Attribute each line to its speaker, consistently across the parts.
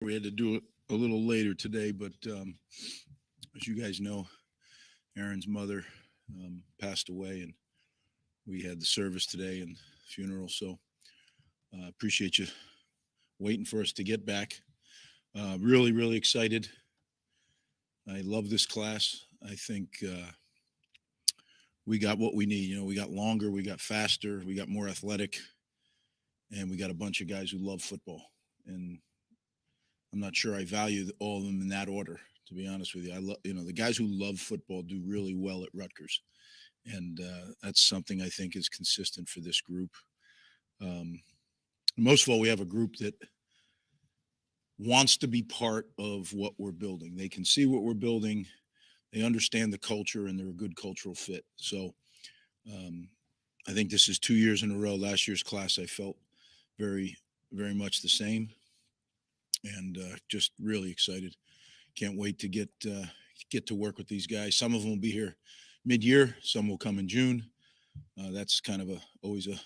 Speaker 1: We had to do it a little later today, but as you guys know, Aaron's mother passed away, and we had the service today and funeral. So appreciate you waiting for us to get back. Really, really excited. I love this class. I think we got what we need. We got longer, we got faster, we got more athletic, and we got a bunch of guys who love football. And I'm not sure I value all of them in that order. To be honest with you, I love the guys who love football do really well at Rutgers, and that's something I think is consistent for this group. Um, Most of all, we have a group that wants to be part of what we're building. They can see what we're building, they understand the culture, and they're a good cultural fit. So um, I think this is 2 years in a row. Last year's class, I felt very, very much the same, and just really excited. Can't wait to get to work with these guys. Some of them will be here mid-year. Some will come in June. That's kind of always a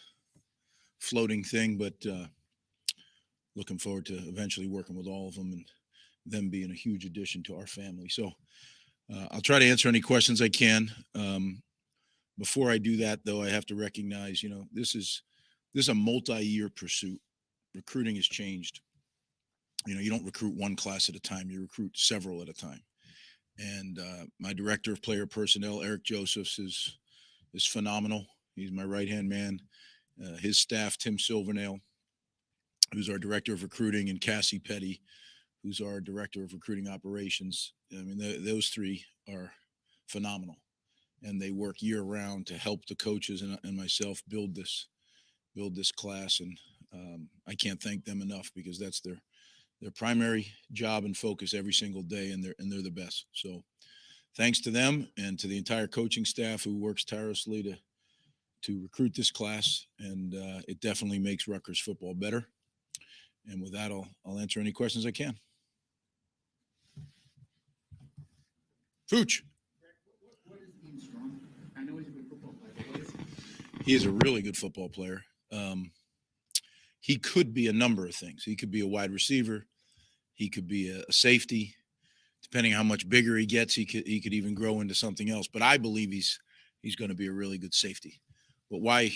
Speaker 1: floating thing, but looking forward to eventually working with all of them and them being a huge addition to our family. So I'll try to answer any questions I can. Before I do that, though, I have to recognize, this is a multi-year pursuit. Recruiting has changed. You don't recruit one class at a time; you recruit several at a time. And my director of player personnel, Eric Josephs, is phenomenal. He's my right hand man. His staff, Tim Silvernail, who's our director of recruiting, and Cassie Petty, who's our director of recruiting operations. I mean, those three are phenomenal, and they work year round to help the coaches and myself build this class. And I can't thank them enough, because that's their primary job and focus every single day, and they're the best. So thanks to them and to the entire coaching staff who works tirelessly to recruit this class, and it definitely makes Rutgers football better. And with that, I'll answer any questions I can. Fooch.
Speaker 2: What is Ian Strong? I know he's a good football player, but what is he?
Speaker 1: He is a really good football player. He could be a number of things. He could be a wide receiver. He could be a safety. Depending how much bigger he gets, he could even grow into something else. But I believe he's going to be a really good safety. But why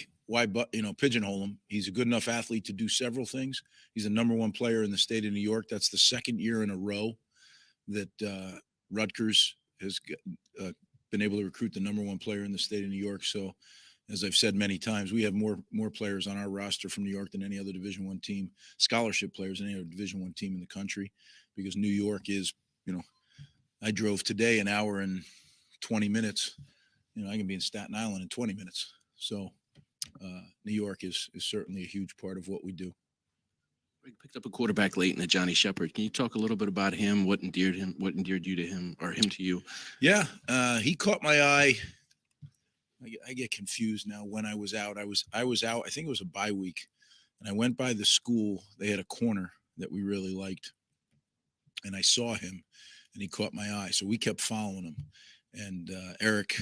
Speaker 1: pigeonhole him? He's a good enough athlete to do several things. He's a number one player in the state of New York. That's the second year in a row that Rutgers has been able to recruit the number one player in the state of New York. So, as I've said many times, we have more players on our roster from New York than any other Division I team, scholarship players than any other Division I team in the country, because New York is, I drove today an hour and 20 minutes. I can be in Staten Island in 20 minutes. So New York is certainly a huge part of what we do.
Speaker 3: Greg picked up a quarterback late in the Johnny Shepard. Can you talk a little bit about him? What endeared you to him, or him to you?
Speaker 1: Yeah, he caught my eye. I get confused now. When I was out, I was out. I think it was a bye week, and I went by the school. They had a corner that we really liked, and I saw him, and he caught my eye. So we kept following him, and Eric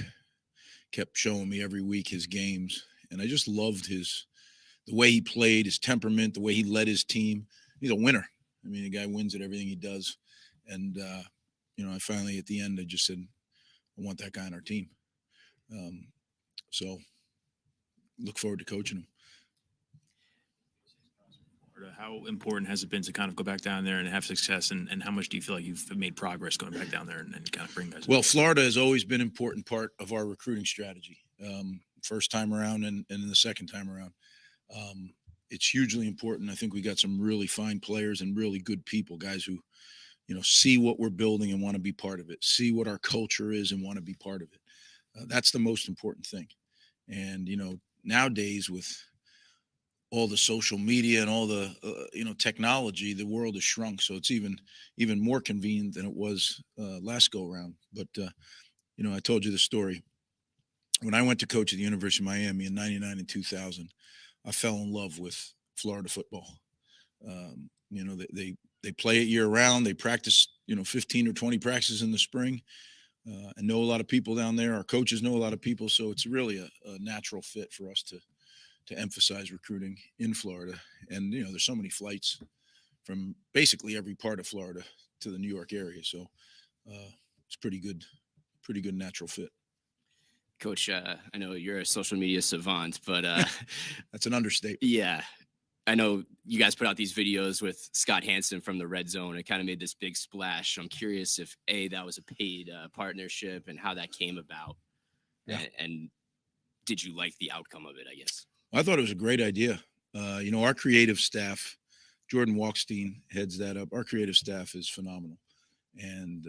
Speaker 1: kept showing me every week his games, and I just loved the way he played, his temperament, the way he led his team. He's a winner. I mean, the guy wins at everything he does, and I finally at the end I just said, I want that guy on our team. So look forward to coaching him.
Speaker 4: How important has it been to kind of go back down there and have success, and how much do you feel like you've made progress going back down there and kind of bring guys?
Speaker 1: Well, Florida has always been an important part of our recruiting strategy. First time around and in the second time around. It's hugely important. I think we got some really fine players and really good people, guys who, see what we're building and want to be part of it, see what our culture is and want to be part of it. That's the most important thing. And, nowadays with all the social media and all the, technology, the world has shrunk. So it's even more convenient than it was last go around. But, I told you the story. When I went to coach at the University of Miami in 99 and 2000, I fell in love with Florida football. They play it year round. They practice, 15 or 20 practices in the spring. I know a lot of people down there. Our coaches know a lot of people, so it's really a natural fit for us to emphasize recruiting in Florida. And there's so many flights from basically every part of Florida to the New York area. So it's pretty good natural fit.
Speaker 5: Coach, I know you're a social media savant, but
Speaker 1: That's an understatement.
Speaker 5: yeah, I know you guys put out these videos with Scott Hansen from the Red Zone. It kind of made this big splash. So I'm curious if that was a paid partnership and how that came about,
Speaker 1: Yeah.
Speaker 5: and did you like the outcome of it? I guess.
Speaker 1: I thought it was a great idea. Our creative staff, Jordan Walkstein heads that up. Our creative staff is phenomenal, and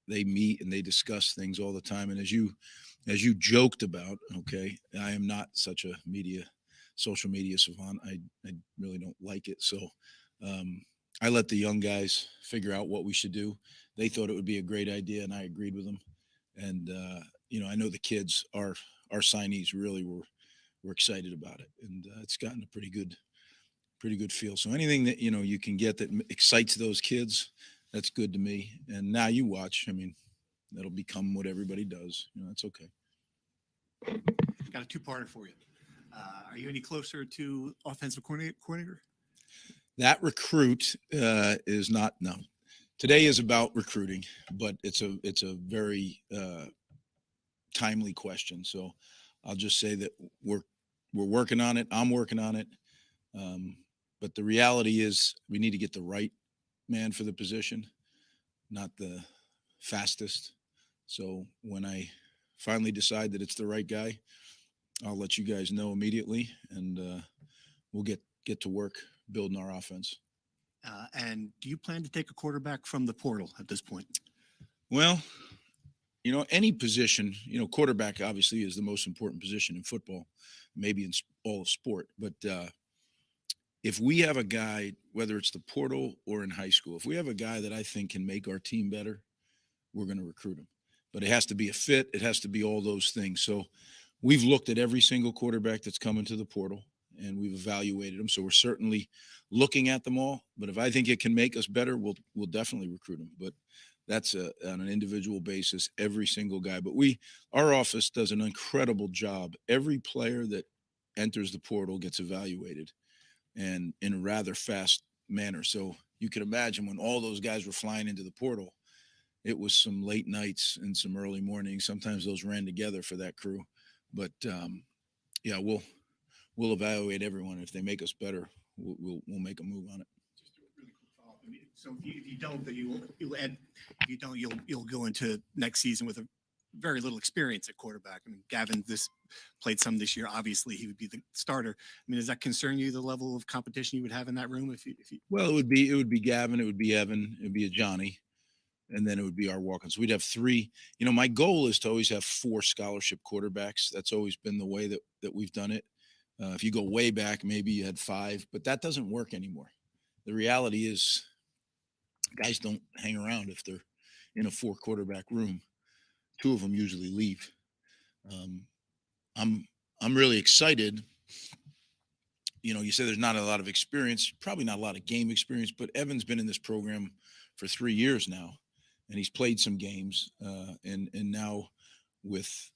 Speaker 1: they meet and they discuss things all the time. And as you joked about, okay, I am not such a social media savant. I really don't like it. So I let the young guys figure out what we should do. They thought it would be a great idea, and I agreed with them. And I know the kids, our signees, really were excited about it, and it's gotten a pretty good feel. So anything that you can get that excites those kids, that's good to me. And now you watch. I mean, that'll become what everybody does. That's okay.
Speaker 6: Got a two-parter for you. Are you any closer to offensive coordinator?
Speaker 1: That recruit is not. No, today is about recruiting, but it's a very timely question. So I'll just say that we're working on it. I'm working on it. But the reality is we need to get the right man for the position, not the fastest. So when I finally decide that it's the right guy, I'll let you guys know immediately, and we'll get to work building our offense.
Speaker 6: And do you plan to take a quarterback from the portal at this point?
Speaker 1: Well, any position, quarterback obviously is the most important position in football, maybe in all of sport. But if we have a guy, whether it's the portal or in high school, if we have a guy that I think can make our team better, we're going to recruit him. But it has to be a fit. It has to be all those things. So we've looked at every single quarterback that's come into the portal, and we've evaluated them. So we're certainly looking at them all. But if I think it can make us better, we'll definitely recruit them. But that's on an individual basis, every single guy. But our office does an incredible job. Every player that enters the portal gets evaluated, and in a rather fast manner. So you can imagine when all those guys were flying into the portal, it was some late nights and some early mornings. Sometimes those ran together for that crew. But yeah, we'll evaluate everyone. If they make us better, we'll make a move on it.
Speaker 6: Just a really quick follow-up. I mean, so if you don't, then you'll add. If you don't, you'll go into next season with a very little experience at quarterback. I mean, Gavin played some this year. Obviously, he would be the starter. I mean, does that concern you, the level of competition you would have in that room? If you
Speaker 1: Well, it would be Gavin, it would be Evan, it would be a Johnny, and then it would be our walk-ons. We'd have three. My goal is to always have 4 scholarship quarterbacks. That's always been the way that we've done it. If you go way back, maybe you had 5, but that doesn't work anymore. The reality is guys don't hang around if they're in a 4 quarterback room. 2 of them usually leave. I'm really excited. You say there's not a lot of experience, probably not a lot of game experience, but Evan's been in this program for 3 years now, and he's played some games. And now with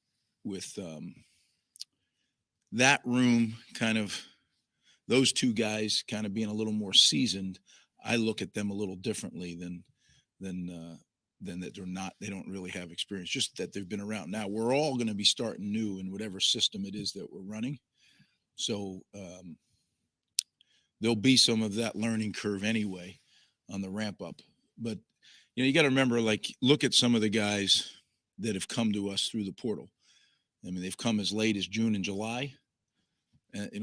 Speaker 1: that room, kind of those 2 guys kind of being a little more seasoned, I look at them a little differently than that they don't really have experience, just that they've been around. Now we're all going to be starting new in whatever system it is that we're running. So there'll be some of that learning curve anyway on the ramp up. But, you got to remember, look at some of the guys that have come to us through the portal. I mean, they've come as late as June and July.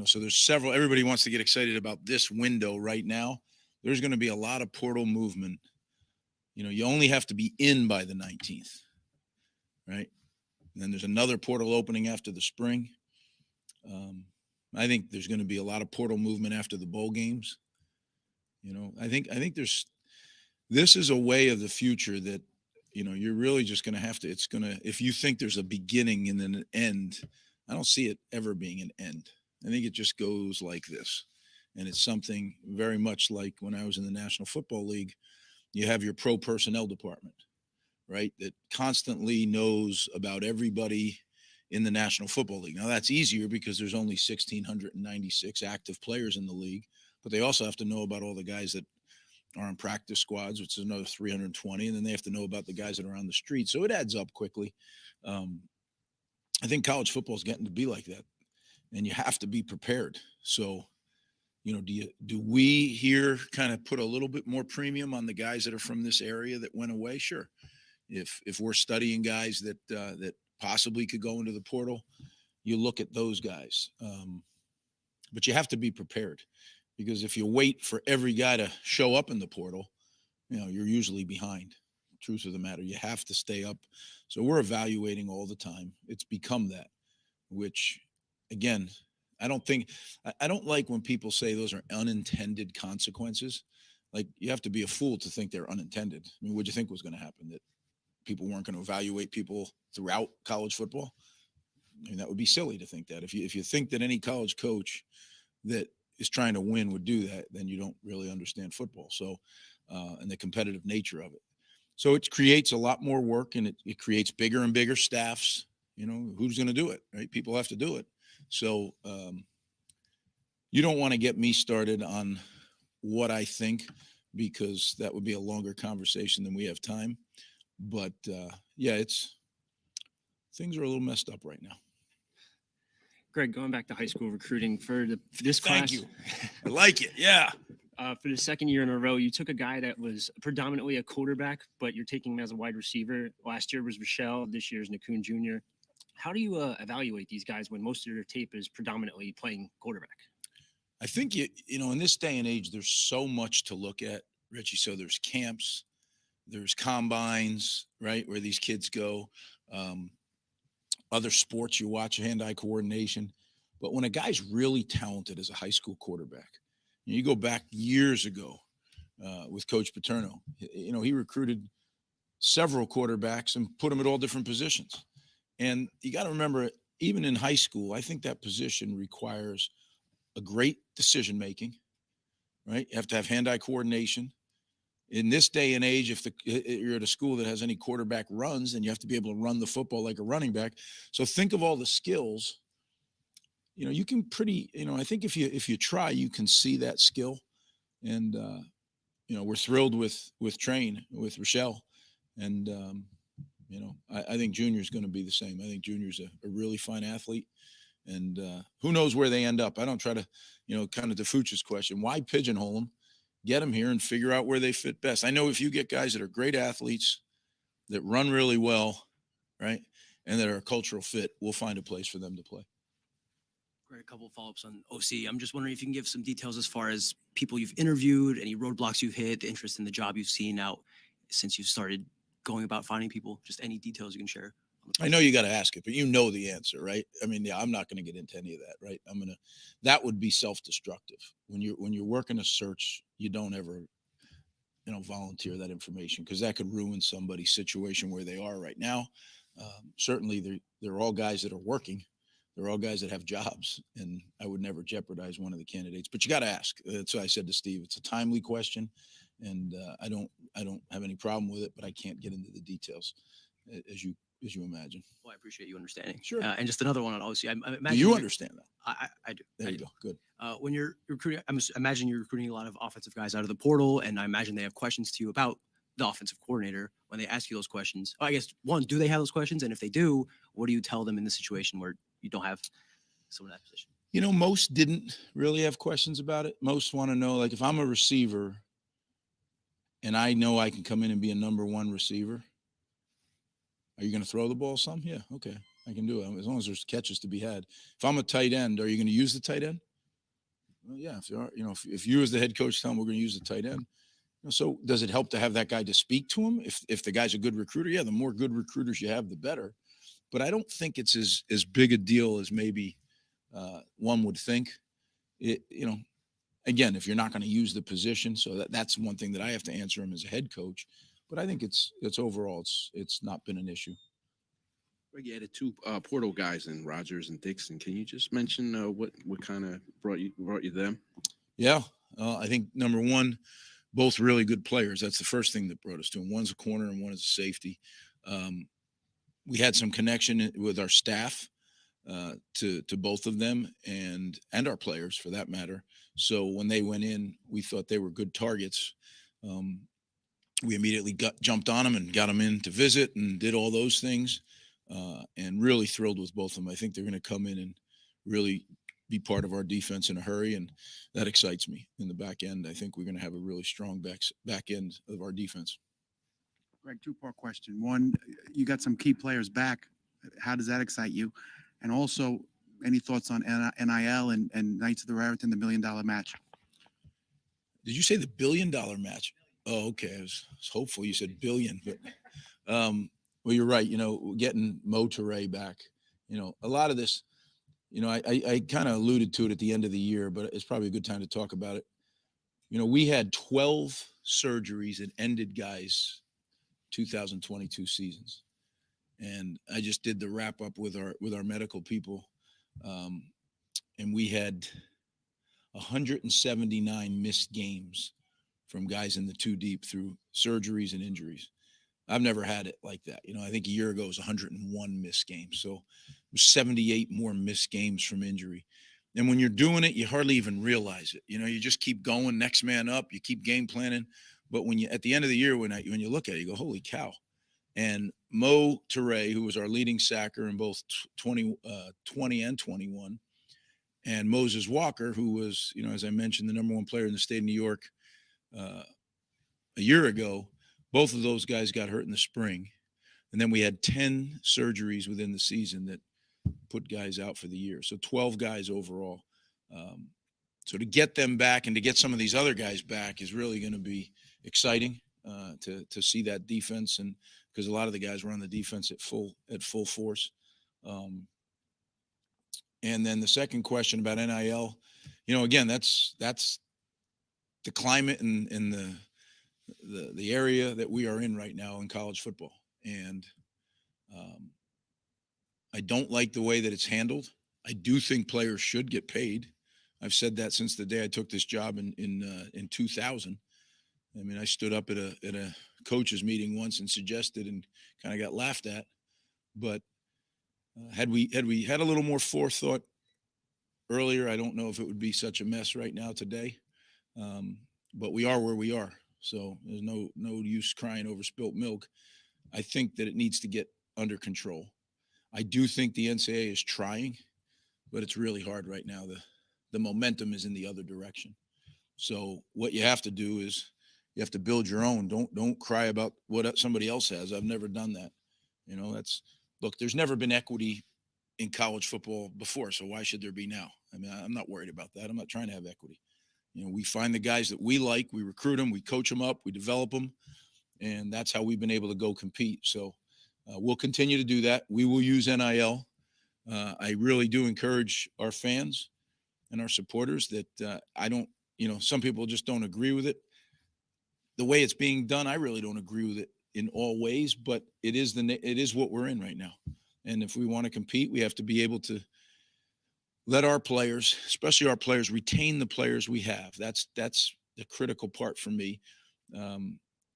Speaker 1: So there's several. Everybody wants to get excited about this window right now. There's going to be a lot of portal movement. You only have to be in by the 19th, right? And then there's another portal opening after the spring. I think there's going to be a lot of portal movement after the bowl games. I think this is a way of the future that, you're really just going to have to, if you think there's a beginning and then an end, I don't see it ever being an end. I think it just goes like this. And it's something very much like when I was in the National Football League. You have your pro personnel department, right, that constantly knows about everybody in the National Football League. Now, that's easier because there's only 1,696 active players in the league, but they also have to know about all the guys that are on practice squads, which is another 320. And then they have to know about the guys that are on the street. So it adds up quickly. I think college football is getting to be like that, and you have to be prepared. So, do we here kind of put a little bit more premium on the guys that are from this area that went away? Sure. If we're studying guys that possibly could go into the portal, you look at those guys. But you have to be prepared, because if you wait for every guy to show up in the portal, you're usually behind. Truth of the matter, you have to stay up. So we're evaluating all the time. It's become that, which again, I don't like when people say those are unintended consequences. Like, you have to be a fool to think they're unintended. I mean, what'd you think was going to happen? That people weren't going to evaluate people throughout college football? I mean, that would be silly to think that. If you think that any college coach that is trying to win would do that, then you don't really understand football. So, and the competitive nature of it. So it creates a lot more work, and it creates bigger and bigger staffs. Who's going to do it, right? People have to do it. So you don't want to get me started on what I think, because that would be a longer conversation than we have time. But yeah, things are a little messed up right now.
Speaker 7: Greg, going back to high school recruiting for this class.
Speaker 1: Thank you. I like it. Yeah.
Speaker 7: For the second year in a row, you took a guy that was predominantly a quarterback, but you're taking him as a wide receiver. Last year was Rochelle. This year is Nakun Jr. How do you evaluate these guys when most of their tape is predominantly playing quarterback?
Speaker 1: I think, in this day and age, there's so much to look at, Richie. So there's camps, there's combines, right, where these kids go. Other sports you watch, hand-eye coordination. But when a guy's really talented as a high school quarterback, you go back years ago with Coach Paterno, he recruited several quarterbacks and put them at all different positions. And you got to remember, even in high school, I think that position requires a great decision-making, right? You have to have hand-eye coordination. In this day and age, if you're at a school that has any quarterback runs, then you have to be able to run the football like a running back. So think of all the skills. You can I think if you try, you can see that skill. And, we're thrilled with Rochelle. And, I think Junior's going to be the same. I think Junior's a really fine athlete. And who knows where they end up. I don't try to, kind of to Fuchs's question, why pigeonhole them? Get them here and figure out where they fit best. I know if you get guys that are great athletes, that run really well, right, and that are a cultural fit, we'll find a place for them to play.
Speaker 8: Great, a couple of follow-ups on OC. I'm just wondering if you can give some details as far as people you've interviewed, any roadblocks you've hit, interest in the job you've seen out since you've started going about finding people, just any details you can share.
Speaker 1: I know you got to ask it, but you know the answer, right? I mean, yeah, I'm not going to get into any of that, right? That would be self-destructive. When you're working a search, you don't ever, volunteer that information, because that could ruin somebody's situation where they are right now. Certainly they're all guys that are working. They're all guys that have jobs, and I would never jeopardize one of the candidates, but you got to ask. That's what I said to Steve. It's a timely question, and I don't have any problem with it, but I can't get into the details as you imagine.
Speaker 8: Well, I appreciate you understanding.
Speaker 1: Sure.
Speaker 8: And just another one on OC. I imagine
Speaker 1: Do you understand that?
Speaker 8: I do.
Speaker 1: There
Speaker 8: I
Speaker 1: you
Speaker 8: do.
Speaker 1: go. Good.
Speaker 8: When you're recruiting, I imagine you're recruiting a lot of offensive guys out of the portal, and I imagine they have questions to you about the offensive coordinator when they ask you those questions. I guess, one, do they have those questions? And if they do, what do you tell them in the situation where you don't have someone in that position?
Speaker 1: Most didn't really have questions about it. Most want to know, like, if I'm a receiver and I know I can come in and be a number one receiver, are you going to throw the ball some? Yeah, okay, I can do it as long as there's catches to be had. If I'm a tight end, are you going to use the tight end? Well, yeah. If you are, if you as the head coach tell them we're going to use the tight end, so does it help to have that guy to speak to him? If the guy's a good recruiter, yeah, the more good recruiters you have, the better. But I don't think it's as big a deal as maybe one would think. Again, if you're not going to use the position, so that's one thing that I have to answer him as a head coach. But I think it's overall it's not been an issue.
Speaker 3: Greg, you added two portal guys in Rutgers and Dixon. Can you just mention what kind of brought you them?
Speaker 1: Yeah, I think number one, both really good players. That's the first thing that brought us to them. One's a corner and one is a safety. We had some connection with our staff to both of them and our players for that matter. So when they went in, we thought they were good targets. we immediately jumped on them and got them in to visit and did all those things, and really thrilled with both of them. I think they're going to come in and really be part of our defense in a hurry, and that excites me in the back end. I think we're going to have a really strong back end of our defense.
Speaker 9: Greg, two-part question. One, you got some key players back. How does that excite you? And also, any thoughts on NIL and Knights of the Raritan, the $1 million match?
Speaker 1: Did you say the $1 billion match? Oh, okay. I was hopeful you said billion, but well, you're right. Getting Mo Toure back, a lot of this, I kind of alluded to it at the end of the year, but it's probably a good time to talk about it. We had 12 surgeries and ended guys 2022 seasons. And I just did the wrap up with our medical people. And we had 179 missed games from guys in the two deep through surgeries and injuries. I've never had it like that. I think a year ago it was 101 missed games. So it was 78 more missed games from injury. And when you're doing it, you hardly even realize it. You just keep going, next man up, you keep game planning. But when you, at the end of the year, when you look at it, you go, holy cow. And Mo Toure, who was our leading sacker in both 20 and 21, and Moses Walker, who was, as I mentioned, the #1 player in the state of New York a year ago, both of those guys got hurt in the spring. And then we had 10 surgeries within the season that put guys out for the year. So 12 guys overall. So to get them back and to get some of these other guys back is really going to be exciting to see that defense, and because a lot of the guys were on the defense at full force. And then the second question about NIL, again, that's the climate and the area that we are in right now in college football. And I don't like the way that it's handled. I do think players should get paid. I've said that since the day I took this job in 2000. I mean, I stood up at a coaches meeting once and suggested and kind of got laughed at. But had we had a little more forethought earlier, I don't know if it would be such a mess right now today. But we are where we are. So there's no use crying over spilt milk. I think that it needs to get under control. I do think the NCAA is trying, but it's really hard right now. The momentum is in the other direction. So what you have to do is you have to build your own. Don't cry about what somebody else has. I've never done that. Look, there's never been equity in college football before, so why should there be now? I mean, I'm not worried about that. I'm not trying to have equity. We find the guys that we like, we recruit them, we coach them up, we develop them, and that's how we've been able to go compete. So we'll continue to do that. We will use NIL. I really do encourage our fans and our supporters that I don't, some people just don't agree with it. The way it's being done, I really don't agree with it in all ways, but it is what we're in right now. And if we want to compete, we have to be able to let our players, especially our players, retain the players we have. That's the critical part for me,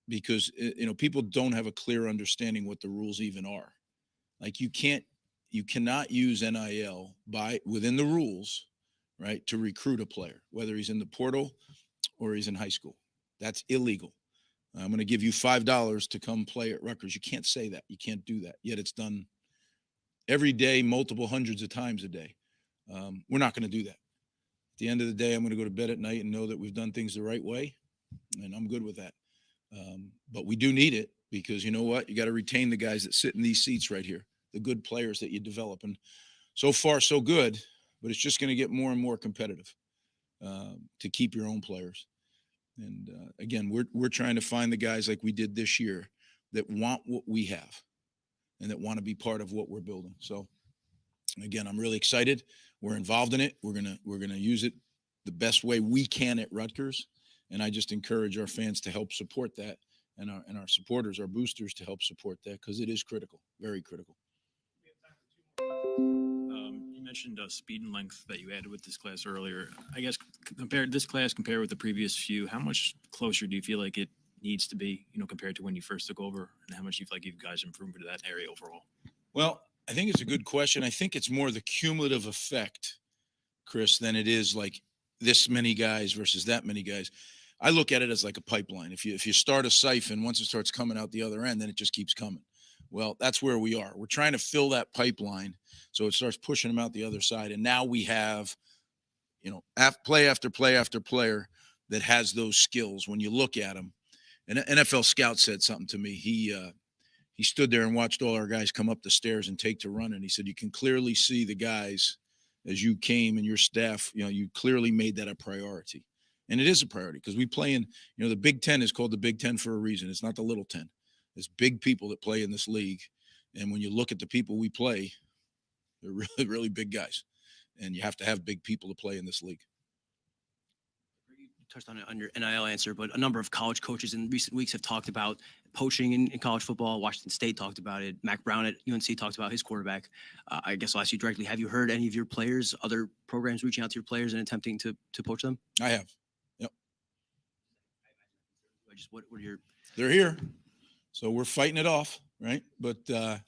Speaker 1: because people don't have a clear understanding what the rules even are. Like you cannot use NIL within the rules, right, to recruit a player, whether he's in the portal or he's in high school. That's illegal. I'm going to give you $5 to come play at Rutgers. You can't say that. You can't do that. Yet it's done every day, multiple hundreds of times a day. We're not going to do that. At the end of the day, I'm going to go to bed at night and know that we've done things the right way, and I'm good with that. But we do need it because you know what? You got to retain the guys that sit in these seats right here, the good players that you develop. And so far, so good, but it's just going to get more and more competitive to keep your own players. And again, we're trying to find the guys like we did this year that want what we have and that want to be part of what we're building. So again, I'm really excited. We're involved in it. We're gonna use it the best way we can at Rutgers. And I just encourage our fans to help support that, and our supporters, our boosters, to help support that, because it is critical, very critical.
Speaker 4: You mentioned speed and length that you added with this class earlier. I guess compared with the previous few, how much closer do you feel like it needs to be, compared to when you first took over, and how much you feel like you guys improved in that area overall?
Speaker 1: Well, I think it's a good question. I think it's more the cumulative effect, Chris, than it is like this many guys versus that many guys. I look at it as like a pipeline. If you start a siphon, once it starts coming out the other end, then it just keeps coming. Well, that's where we are. We're trying to fill that pipeline so it starts pushing them out the other side. And now we have, play after play after player that has those skills when you look at them. An NFL scout said something to me. He stood there and watched all our guys come up the stairs and take to run. And he said, you can clearly see the guys as you came and your staff, you clearly made that a priority. And it is a priority because we play in, the Big Ten is called the Big Ten for a reason. It's not the Little 10. There's big people that play in this league. And when you look at the people we play, they're really, really big guys. And you have to have big people to play in this league.
Speaker 8: You touched on it on your NIL answer, but a number of college coaches in recent weeks have talked about poaching in college football. Washington State talked about it. Mac Brown at UNC talked about his quarterback. I guess I'll ask you directly. Have you heard any of your players, other programs reaching out to your players and attempting to poach them?
Speaker 1: I have. Yep.
Speaker 8: What are your...
Speaker 1: They're here. So we're fighting it off, right? But yeah,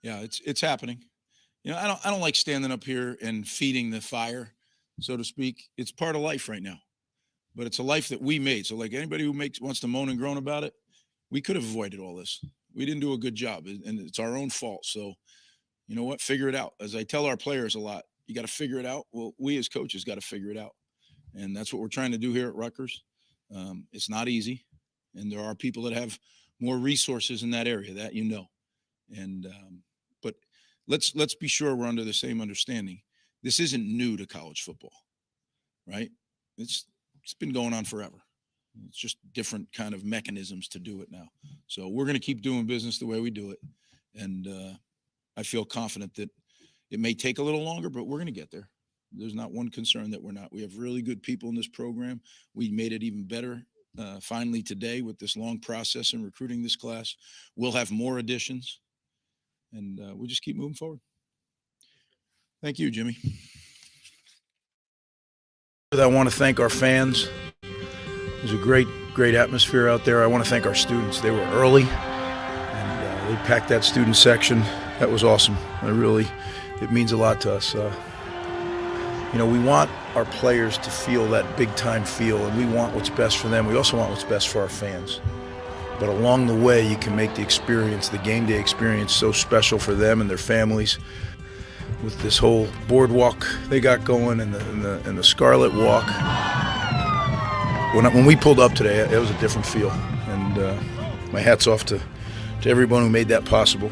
Speaker 1: it's happening. I don't like standing up here and feeding the fire, so to speak. It's part of life right now. But it's a life that we made. So like anybody who wants to moan and groan about it, we could have avoided all this. We didn't do a good job, and it's our own fault. So you know what? Figure it out. As I tell our players a lot, you got to figure it out. Well, we as coaches got to figure it out. And that's what we're trying to do here at Rutgers. It's not easy. And there are people that have more resources in that area that and but let's be sure we're under the same understanding. This isn't new to college football, right? It's been going on forever. It's just different kind of mechanisms to do it now. So we're going to keep doing business the way we do it, and I feel confident that it may take a little longer, but we're going to get there. There's not one concern that we're not. We have really good people in this program. We made it even better finally today with this long process in recruiting this class. We'll have more additions, and we'll just keep moving forward. Thank you, Jimmy. I want to thank our fans. It was a great atmosphere out there. I want to thank our students. They were early, and they packed that student section. That was awesome. It means a lot to us. We want our players to feel that big-time feel, and we want what's best for them. We also want what's best for our fans. But along the way, you can make the game day experience so special for them and their families. With this whole boardwalk they got going and the Scarlet Walk. When we pulled up today, it was a different feel. And my hat's off to everyone who made that possible.